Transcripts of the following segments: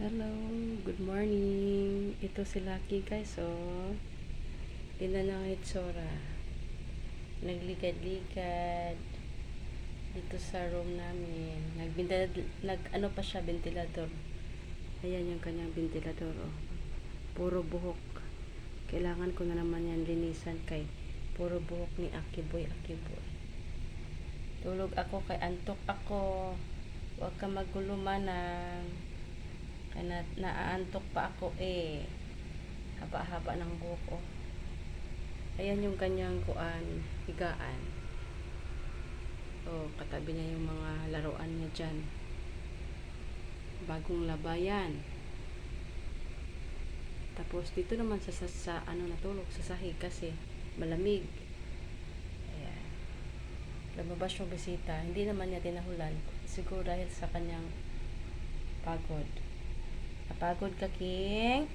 Hello, good morning. Ito si Lucky guys, oh. Tingnan ang itsura. Nagligad-ligad dito sa room namin. Ano pa siya, ventilador. Ayan yung kanyang ventilador, oh. Puro buhok. Kailangan ko na naman yan linisan kay puro buhok ni Akiboy. Tulog ako kay antok ako. Huwag ka magulo manang. Kaya naaantok pa ako eh. Haba-haba ng buhok, oh. Ayan yung kanyang higaan. Oh, katabi niya yung mga laruan niya dyan. Bagong labayan. Tapos dito naman sa natulog sa sahig kasi malamig. Ayan. Lumabas yung bisita. Hindi naman niya tinahulan. Siguro dahil sa kanyang pagod. Napagod ka, King?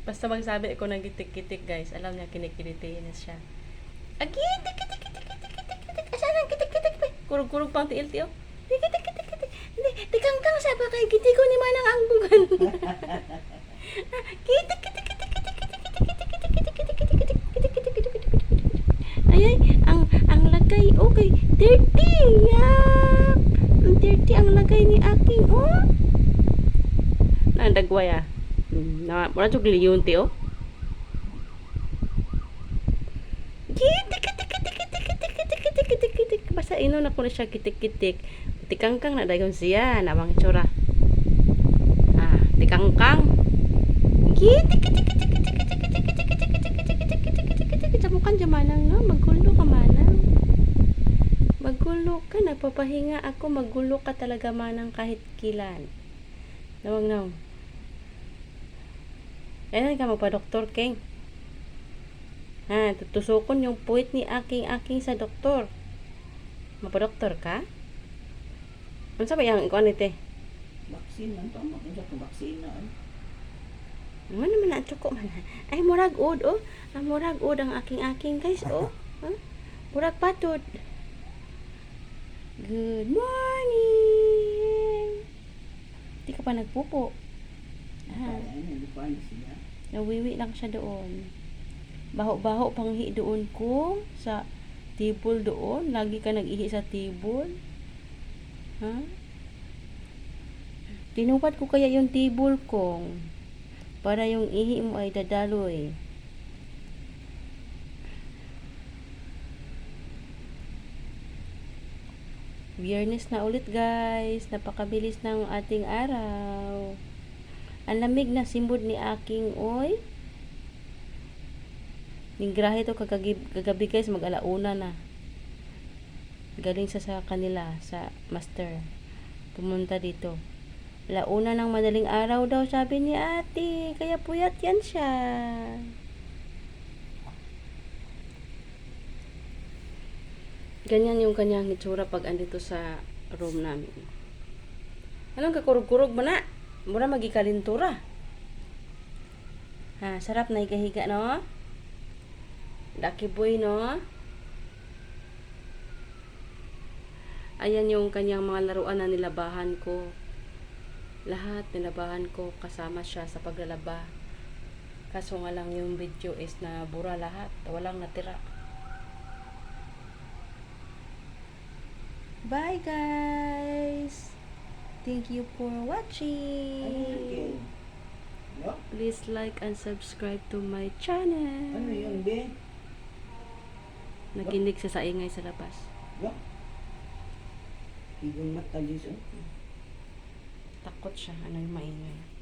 Basta magsabi ako ng gitik-gitik, guys. Alam niya, kinikilitihin na siya. Gitik-gitik-gitik. Asan ang gitik-gitik? Kurug-kurug pang tiil, tiyo. Gitik-gitik. Hindi, tikang-kang sabi kay gitiko ni Manang Angbugan. Gitik-gitik. Ayay, ang lagay, okay, dirty, yak. Ang dirty ang lagay ni aking, oh. Nandagway, ah. Mura chug liyunti, oh. Kitik. Basta ino na ko na siya kitik-kitik. Tikangkang na dayon siya, namang itsura. Tikangkang. Kitik. Samukan jamanang, no? Magulo ka manang. Magulo ka, nagpapahinga ako. Magulo ka talaga manang kahit kilan. Nawang. Kailan ka magpa-doktor, King? Tutusukon yung puwit ni aking sa doktor. Magpa-doktor ka? Ano sa ba yung ikuan ite? Baksin man to, makinsa ko baksin na. Ano naman na tsoko man. Ay, murag ud, oh. Murag ud ang aking guys, oh. Murag patod. Good morning. Di ka pa nagpupo. Nawiwi lang siya doon. Baho-baho panghi doon ko sa table doon. Lagi ka nag-ihi sa table. Tinupad ko kaya yung table kong para yung ihi mo ay dadaloy. Biyernes na ulit, guys. Napakabilis ng ating araw. Ang lamig na simbod ni aking, oy. Ninggrahe to kagabi, guys. Mag-alauna na. Galing sa kanila, sa master. Pumunta dito. Alauna ng madaling araw daw, sabi ni ate. Kaya puyat yan siya. Ganyan yung kanyang itsura pag andito sa room namin. Anong kakurog-kurog mo na? Mura magikalintura. Sarap na higa-higa, no? Lucky boy, no? Ayan yung kanyang mga laruan na nilabahan ko. Lahat nilabahan ko, kasama siya sa paglalaba. Kaso nga lang yung video is na bura lahat. Walang natira. Bye, guys! Thank you for watching! Please like and subscribe to my channel. Ano yun, be? Naginig sa ingay sa labas. Higong mata, Jason. Takot siya. Ano yung maingay?